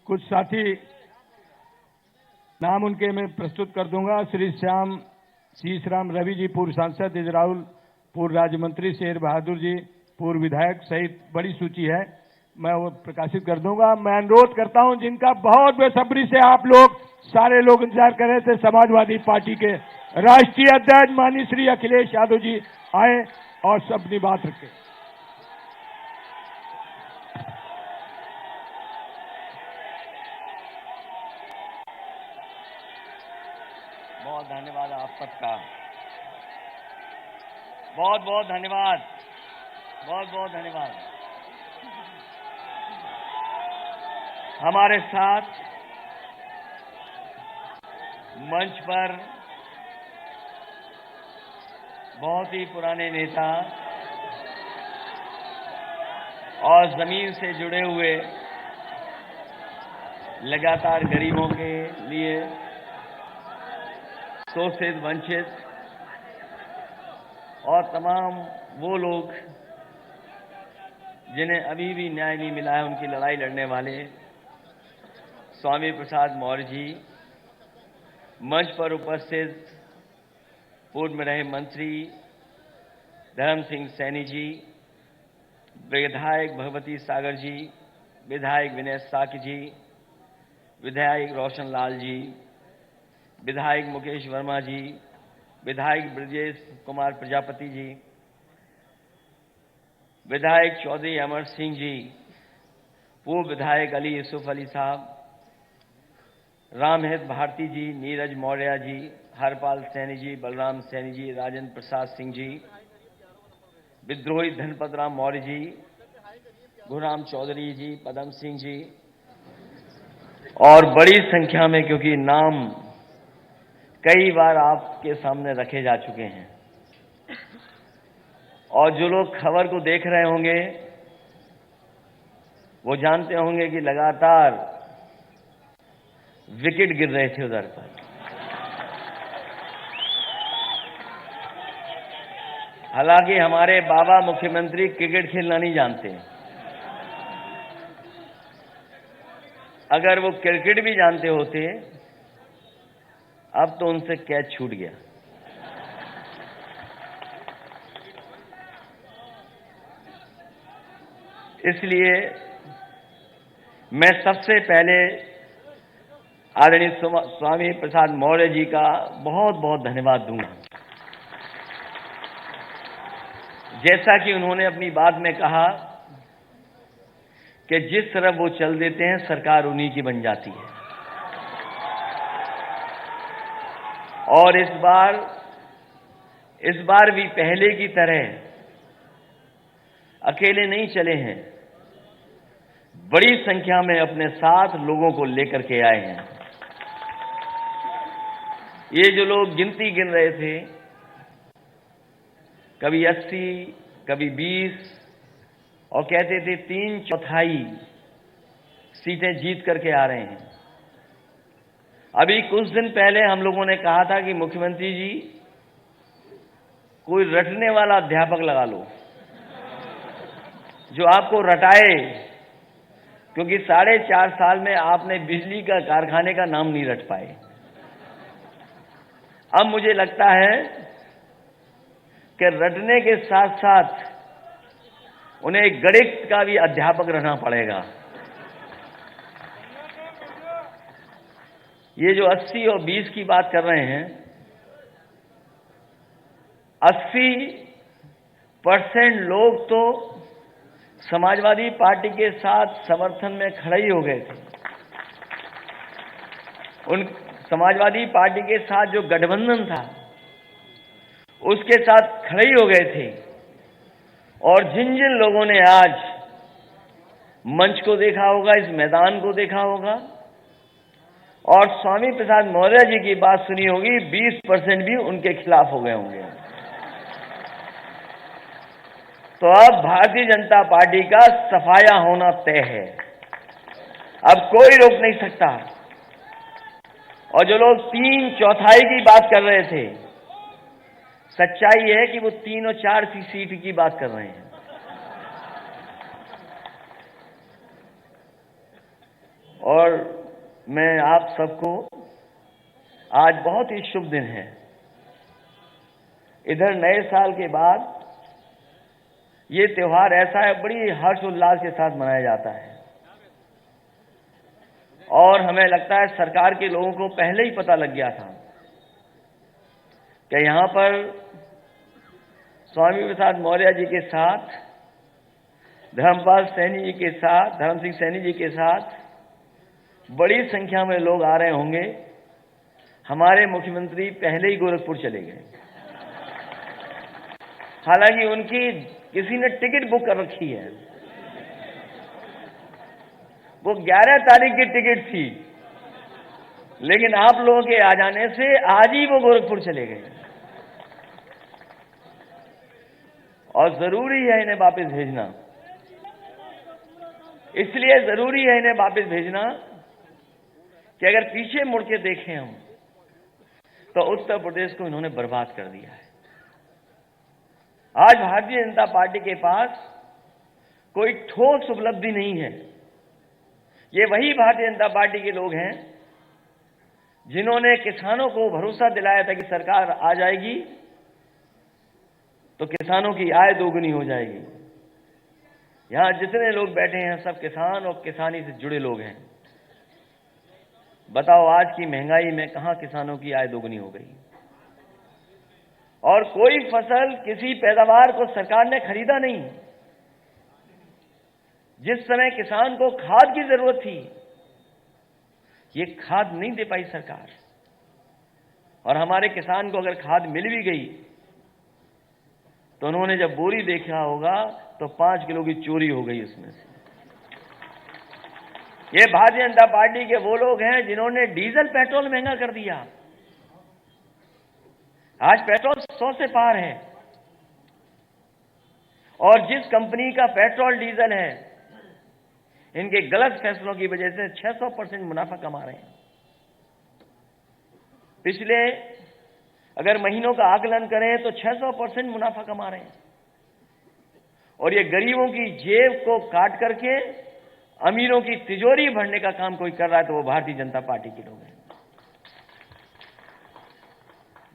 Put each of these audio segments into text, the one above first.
कुछ साथी नाम उनके मैं प्रस्तुत कर दूंगा। श्री श्याम रवि जी, पूर्व सांसद, इजराउल, पूर्व राज्य मंत्री, शेर बहादुर जी, पूर्व विधायक सहित बड़ी सूची है, मैं वो प्रकाशित कर दूंगा। मैं अनुरोध करता हूं जिनका बहुत बेसब्री से आप लोग सारे लोग इंतजार कर रहे थे, समाजवादी पार्टी के राष्ट्रीय अध्यक्ष माननीय श्री अखिलेश यादव जी आए और सबनी बात रखें। बहुत धन्यवाद आप सबका, बहुत बहुत धन्यवाद, बहुत बहुत धन्यवाद। हमारे साथ मंच पर बहुत ही पुराने नेता और जमीन से जुड़े हुए, लगातार गरीबों के लिए, शोषित, वंचित और तमाम वो लोग जिन्हें अभी भी न्याय नहीं मिला है, उनकी लड़ाई लड़ने वाले स्वामी प्रसाद मौर्य जी, मंच पर उपस्थित पूर्व में रहे मंत्री धर्म सिंह सैनी जी, विधायक भगवती सागर जी, विधायक विनय साकी जी, विधायक रोशन लाल जी, विधायक मुकेश वर्मा जी, विधायक ब्रजेश कुमार प्रजापति जी, विधायक चौधरी अमर सिंह जी, पूर्व विधायक अली यूसुफ अली साहब, रामहित भारती जी, नीरज मौर्य जी, हरपाल सैनी जी, बलराम सैनी जी, राजेंद्र प्रसाद सिंह जी, विद्रोही धनपत राम मौर्य जी, गुरराम चौधरी जी, पदम सिंह जी और बड़ी संख्या में, क्योंकि नाम कई बार आपके सामने रखे जा चुके हैं और जो लोग खबर को देख रहे होंगे वो जानते होंगे कि लगातार विकेट गिर रहे थे उधर पर। हालांकि हमारे बाबा मुख्यमंत्री क्रिकेट खेलना नहीं जानते। अगर वो क्रिकेट भी जानते होते अब तो उनसे कैच छूट गया। इसलिए मैं सबसे पहले आदरणीय स्वामी प्रसाद मौर्य जी का बहुत बहुत धन्यवाद दूंगा। जैसा कि उन्होंने अपनी बात में कहा कि जिस तरफ वो चल देते हैं सरकार उन्हीं की बन जाती है, और इस बार भी पहले की तरह अकेले नहीं चले हैं, बड़ी संख्या में अपने साथ लोगों को लेकर के आए हैं। ये जो लोग गिनती गिन रहे थे, कभी 80, कभी 20 और कहते थे 3/4 सीटें जीत करके आ रहे हैं। अभी कुछ दिन पहले हम लोगों ने कहा था कि मुख्यमंत्री जी कोई रटने वाला अध्यापक लगा लो जो आपको रटाए, क्योंकि 4.5 साल में आपने बिजली का कारखाने का नाम नहीं रट पाए। अब मुझे लगता है कि रटने के साथ साथ उन्हें गणित का भी अध्यापक रहना पड़ेगा। ये जो 80 और 20 की बात कर रहे हैं, 80% लोग तो समाजवादी पार्टी के साथ समर्थन में खड़े ही हो गए थे। उन समाजवादी पार्टी के साथ जो गठबंधन था उसके साथ खड़े ही हो गए थे। और जिन जिन लोगों ने आज मंच को देखा होगा, इस मैदान को देखा होगा और स्वामी प्रसाद मौर्य जी की बात सुनी होगी, 20% भी उनके खिलाफ हो गए होंगे। तो अब भारतीय जनता पार्टी का सफाया होना तय है, अब कोई रोक नहीं सकता। और जो लोग 3/4 की बात कर रहे थे, सच्चाई है कि वो 3 और 4 की सीट की बात कर रहे हैं। और मैं आप सबको आज बहुत ही शुभ दिन है। इधर नए साल के बाद ये त्योहार ऐसा है, बड़ी हर्षोल्लास के साथ मनाया जाता है और हमें लगता है सरकार के लोगों को पहले ही पता लग गया था कि यहां पर स्वामी प्रसाद मौर्य जी के साथ, धर्मपाल सैनी जी के साथ, धर्म सिंह सैनी जी के साथ बड़ी संख्या में लोग आ रहे होंगे। हमारे मुख्यमंत्री पहले ही गोरखपुर चले गए, हालांकि उनकी किसी ने टिकट बुक कर रखी है। वो 11 तारीख की टिकट थी, लेकिन आप लोगों के आ जाने से आज ही वो गोरखपुर चले गए और जरूरी है इन्हें वापस भेजना। इसलिए जरूरी है इन्हें वापस भेजना कि अगर पीछे मुड़ के देखें हम तो उत्तर प्रदेश को इन्होंने बर्बाद कर दिया है। आज भारतीय जनता पार्टी के पास कोई ठोस उपलब्धि नहीं है। ये वही भारतीय जनता पार्टी के लोग हैं जिन्होंने किसानों को भरोसा दिलाया था कि सरकार आ जाएगी तो किसानों की आय दोगुनी हो जाएगी। यहां जितने लोग बैठे हैं सब किसान और किसानी से जुड़े लोग हैं। बताओ आज की महंगाई में कहां किसानों की आय दोगुनी हो गई? और कोई फसल, किसी पैदावार को सरकार ने खरीदा नहीं। जिस समय किसान को खाद की जरूरत थी, ये खाद नहीं दे पाई सरकार। और हमारे किसान को अगर खाद मिल भी गई तो उन्होंने जब बोरी देखा होगा तो 5 किलो की चोरी हो गई उसमें से। ये भारतीय जनता पार्टी के वो लोग हैं जिन्होंने डीजल पेट्रोल महंगा कर दिया। आज पेट्रोल 100 से पार है और जिस कंपनी का पेट्रोल डीजल है, इनके गलत फैसलों की वजह से 600% मुनाफा कमा रहे हैं। पिछले अगर महीनों का आकलन करें तो 600% मुनाफा कमा रहे हैं और ये गरीबों की जेब को काट करके अमीरों की तिजोरी भरने का काम कोई कर रहा है तो वो भारतीय जनता पार्टी के लोग हैं।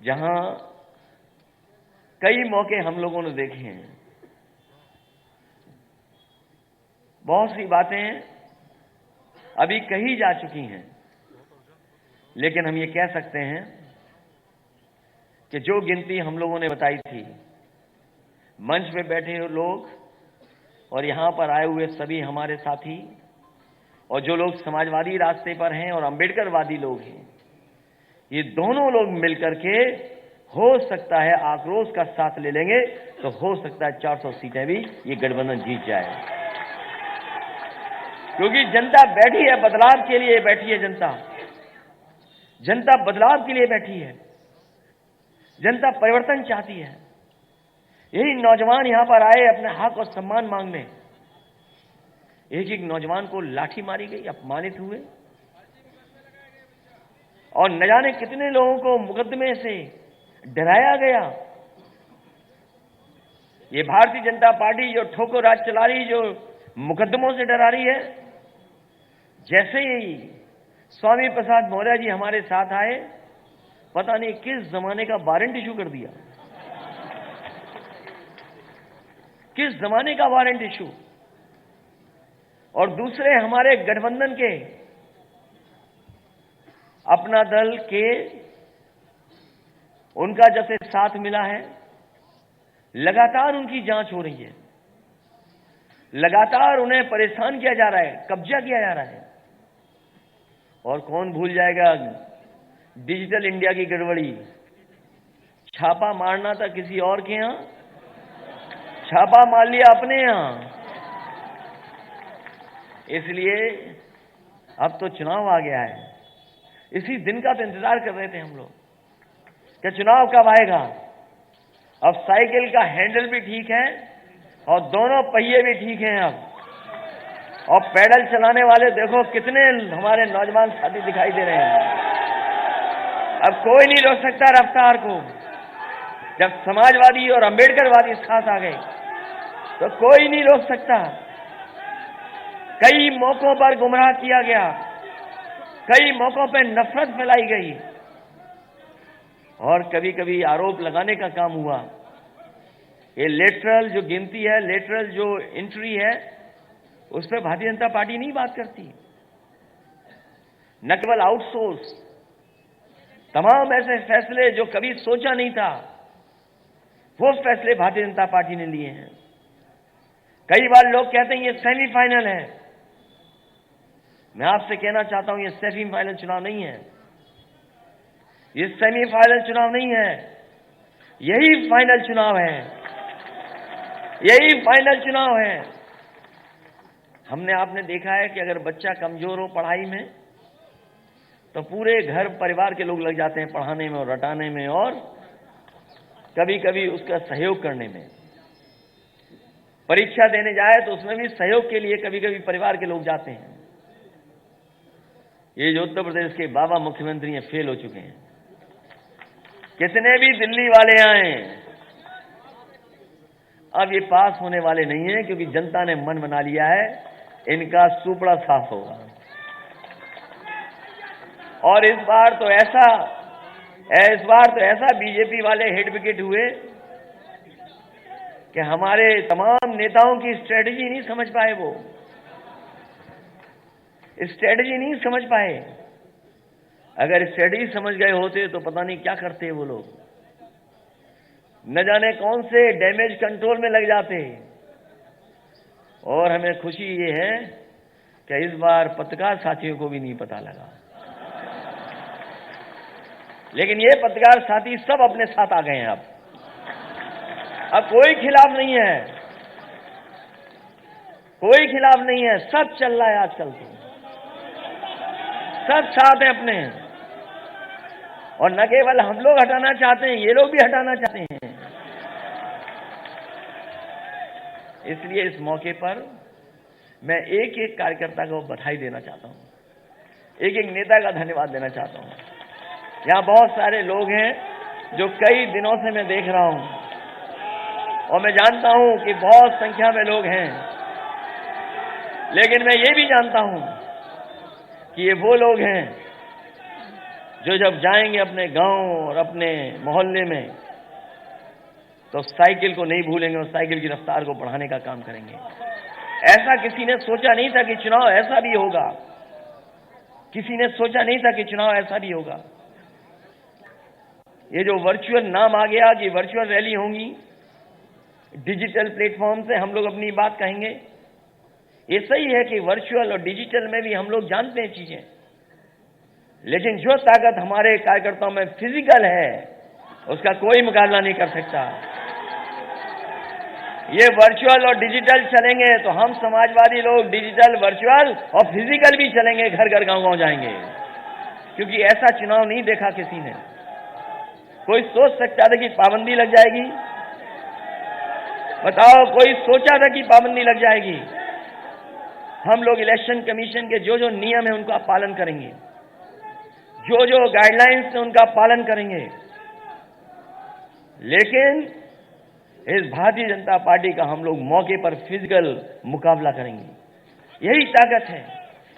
जहां कई मौके हम लोगों ने देखे हैं, बहुत सी बातें अभी कही जा चुकी हैं, लेकिन हम ये कह सकते हैं कि जो गिनती हम लोगों ने बताई थी, मंच पे बैठे हुए लोग और यहां पर आए हुए सभी हमारे साथी और जो लोग समाजवादी रास्ते पर हैं और अंबेडकरवादी लोग हैं, ये दोनों लोग मिलकर के हो सकता है आक्रोश का साथ ले लेंगे तो हो सकता है 400 सीटें भी ये गठबंधन जीत जाए। क्योंकि जनता बैठी है, बदलाव के लिए बैठी है। जनता बदलाव के लिए बैठी है। जनता परिवर्तन चाहती है। यही नौजवान यहां पर आए अपने हक और सम्मान मांगने। एक नौजवान को लाठी मारी गई, अपमानित हुए और न जाने कितने लोगों को मुकदमे से डराया गया। ये भारतीय जनता पार्टी जो ठोकर राज चला रही, जो मुकदमों से डरा रही है, जैसे ही स्वामी प्रसाद मौर्य जी हमारे साथ आए, पता नहीं किस जमाने का वारंट इशू कर दिया। किस जमाने का वारंट इशू। और दूसरे हमारे गठबंधन के अपना दल के उनका जैसे साथ मिला है, लगातार उनकी जांच हो रही है, लगातार उन्हें परेशान किया जा रहा है, कब्जा किया जा रहा है। और कौन भूल जाएगा डिजिटल इंडिया की गड़बड़ी। छापा मारना था किसी और के यहां, छापा मार लिया अपने यहां। इसलिए अब तो चुनाव आ गया है। इसी दिन का तो इंतजार कर रहे थे हम लोग कि चुनाव कब आएगा। अब साइकिल का हैंडल भी ठीक है और दोनों पहिए भी ठीक हैं अब। और पैडल चलाने वाले देखो कितने हमारे नौजवान साथी दिखाई दे रहे हैं। अब कोई नहीं रोक सकता रफ्तार को। जब समाजवादी और अंबेडकरवादी साथ आ गए तो कोई नहीं रोक सकता। कई मौकों पर गुमराह किया गया, कई मौकों पर नफरत फैलाई गई और कभी कभी आरोप लगाने का काम हुआ। ये लेटरल जो गिनती है, लेटरल जो एंट्री है, उस पर भारतीय जनता पार्टी नहीं बात करती। न केवल आउटसोर्स, तमाम ऐसे फैसले जो कभी सोचा नहीं था, वो फैसले भारतीय जनता पार्टी ने लिए हैं। कई बार लोग कहते हैं ये सेमीफाइनल है। मैं आपसे कहना चाहता हूं ये सेमीफाइनल चुनाव नहीं है, ये सेमीफाइनल चुनाव नहीं है, यही फाइनल चुनाव है, यही फाइनल चुनाव है। हमने आपने देखा है कि अगर बच्चा कमजोर हो पढ़ाई में तो पूरे घर परिवार के लोग लग जाते हैं पढ़ाने में और रटाने में और कभी कभी उसका सहयोग करने में। परीक्षा देने जाए तो उसमें भी सहयोग के लिए कभी कभी परिवार के लोग जाते हैं। ये जो उत्तर प्रदेश के बाबा मुख्यमंत्री हैं फेल हो चुके हैं। कितने भी दिल्ली वाले आए अब ये पास होने वाले नहीं है, क्योंकि जनता ने मन बना लिया है इनका सुपड़ा साफ होगा। और इस बार तो ऐसा बीजेपी वाले हिट विकेट हुए कि हमारे तमाम नेताओं की स्ट्रेटजी नहीं समझ पाए, वो स्ट्रेटजी नहीं समझ पाए। अगर स्ट्रेटजी समझ गए होते तो पता नहीं क्या करते वो लोग, न जाने कौन से डैमेज कंट्रोल में लग जाते। और हमें खुशी ये है कि इस बार पत्रकार साथियों को भी नहीं पता लगा, लेकिन ये पत्रकार साथी सब अपने साथ आ गए हैं। अब कोई खिलाफ नहीं है, कोई खिलाफ नहीं है, सब चल रहा है आजकल तो, सब साथ हैं अपने। और न केवल हम लोग हटाना चाहते हैं, ये लोग भी हटाना चाहते हैं। इसलिए इस मौके पर मैं एक एक कार्यकर्ता को बधाई देना चाहता हूं, एक एक नेता का धन्यवाद देना चाहता हूं। यहां बहुत सारे लोग हैं जो कई दिनों से मैं देख रहा हूं और मैं जानता हूं कि बहुत संख्या में लोग हैं, लेकिन मैं ये भी जानता हूं कि ये वो लोग हैं जो जब जाएंगे अपने गांव और अपने मोहल्ले में तो साइकिल को नहीं भूलेंगे और साइकिल की रफ्तार को बढ़ाने का काम करेंगे। ऐसा किसी ने सोचा नहीं था कि चुनाव ऐसा भी होगा, किसी ने सोचा नहीं था कि चुनाव ऐसा भी होगा। ये जो वर्चुअल नाम आ गया कि वर्चुअल रैली होंगी, डिजिटल प्लेटफॉर्म से हम लोग अपनी बात कहेंगे, ये सही है कि वर्चुअल और डिजिटल में भी हम लोग जानते हैं चीजें, लेकिन जो ताकत हमारे कार्यकर्ताओं में फिजिकल है उसका कोई मुकाबला नहीं कर सकता। ये वर्चुअल और डिजिटल चलेंगे तो हम समाजवादी लोग डिजिटल, वर्चुअल और फिजिकल भी चलेंगे, घर घर गांव गांव जाएंगे, क्योंकि ऐसा चुनाव नहीं देखा किसी ने। कोई सोच सकता था कि पाबंदी लग जाएगी? बताओ, कोई सोचा था कि पाबंदी लग जाएगी? हम लोग इलेक्शन कमीशन के जो जो नियम है उनका पालन करेंगे, जो जो गाइडलाइंस है उनका पालन करेंगे, लेकिन इस भारतीय जनता पार्टी का हम लोग मौके पर फिजिकल मुकाबला करेंगे। यही ताकत है।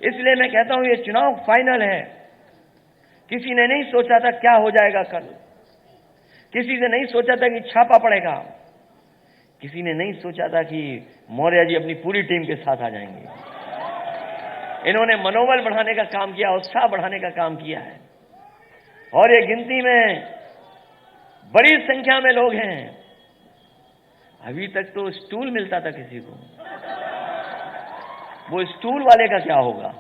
इसलिए मैं कहता हूं ये चुनाव फाइनल है। किसी ने नहीं सोचा था क्या हो जाएगा कल, किसी ने नहीं सोचा था कि छापा पड़ेगा, किसी ने नहीं सोचा था कि मौर्य जी अपनी पूरी टीम के साथ आ जाएंगे। इन्होंने मनोबल बढ़ाने का काम किया, उत्साह बढ़ाने का काम किया है। और ये गिनती में बड़ी संख्या में लोग हैं। अभी तक तो स्टूल मिलता था किसी को, वो स्टूल वाले का क्या होगा?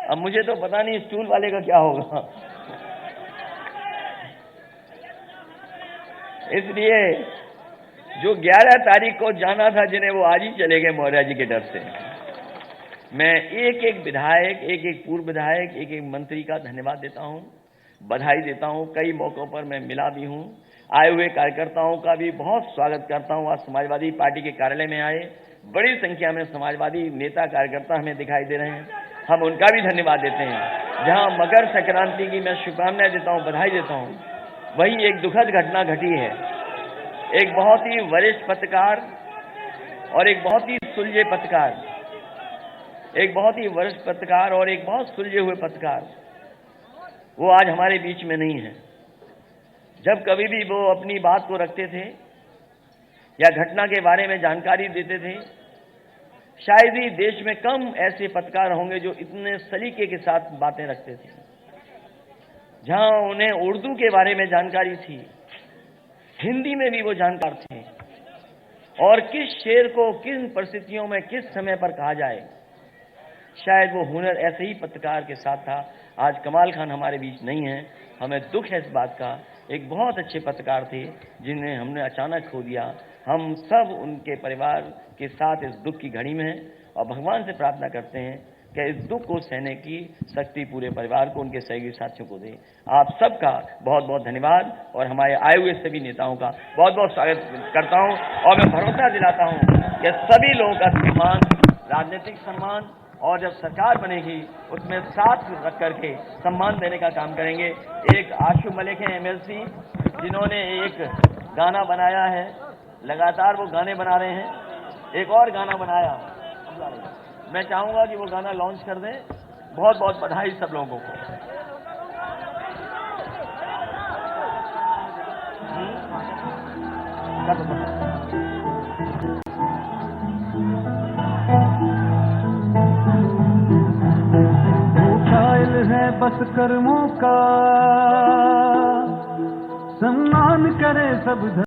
अब मुझे तो पता नहीं स्टूल वाले का क्या होगा। इसलिए जो 11 तारीख को जाना था जिन्हें, वो आज ही चले गए मौर्य जी के डर से। मैं एक एक विधायक, एक एक पूर्व विधायक, एक एक मंत्री का धन्यवाद देता हूं, बधाई देता हूं। कई मौकों पर मैं मिला भी हूं। आए हुए कार्यकर्ताओं का भी बहुत स्वागत करता हूं। आज समाजवादी पार्टी के कार्यालय में आए बड़ी संख्या में समाजवादी नेता कार्यकर्ता हमें दिखाई दे रहे हैं, हम उनका भी धन्यवाद देते हैं। जहां मकर संक्रांति की मैं शुभकामनाएं देता हूं, बधाई देता हूं, वही एक दुखद घटना घटी है। एक बहुत ही वरिष्ठ पत्रकार और एक बहुत ही सुलझे पत्रकार, एक बहुत ही वरिष्ठ पत्रकार और एक बहुत सुलझे हुए पत्रकार, वो आज हमारे बीच में नहीं है। जब कभी भी वो अपनी बात को रखते थे या घटना के बारे में जानकारी देते थे, शायद ही देश में कम ऐसे पत्रकार होंगे जो इतने सलीके के साथ बातें रखते थे। जहां उन्हें उर्दू के बारे में जानकारी थी, हिंदी में भी वो जानकार थे, और किस शेर को किन परिस्थितियों में किस समय पर कहा जाए, शायद वो हुनर ऐसे ही पत्रकार के साथ था। आज कमाल खान हमारे बीच नहीं है, हमें दुख है इस बात का। एक बहुत अच्छे पत्रकार थे जिन्हें हमने अचानक खो दिया। हम सब उनके परिवार के साथ इस दुख की घड़ी में हैं और भगवान से प्रार्थना करते हैं कि इस दुख को सहने की शक्ति पूरे परिवार को, उनके सहयोगी साथियों को दे। आप सबका बहुत बहुत धन्यवाद और हमारे आए हुए सभी नेताओं का बहुत बहुत स्वागत करता हूं और मैं भरोसा दिलाता हूं कि सभी लोगों का सम्मान, राजनीतिक सम्मान, और जब सरकार बनेगी उसमें साथ रख करके सम्मान देने का काम करेंगे। एक आशु मलिक हैं एमएलसी, जिन्होंने एक गाना बनाया है, लगातार वो गाने बना रहे हैं। एक और गाना बनाया, मैं चाहूंगा कि वो गाना लॉन्च कर दें। बहुत बहुत बधाई सब लोगों को। है बस कर्मों का सम्मान करे सब।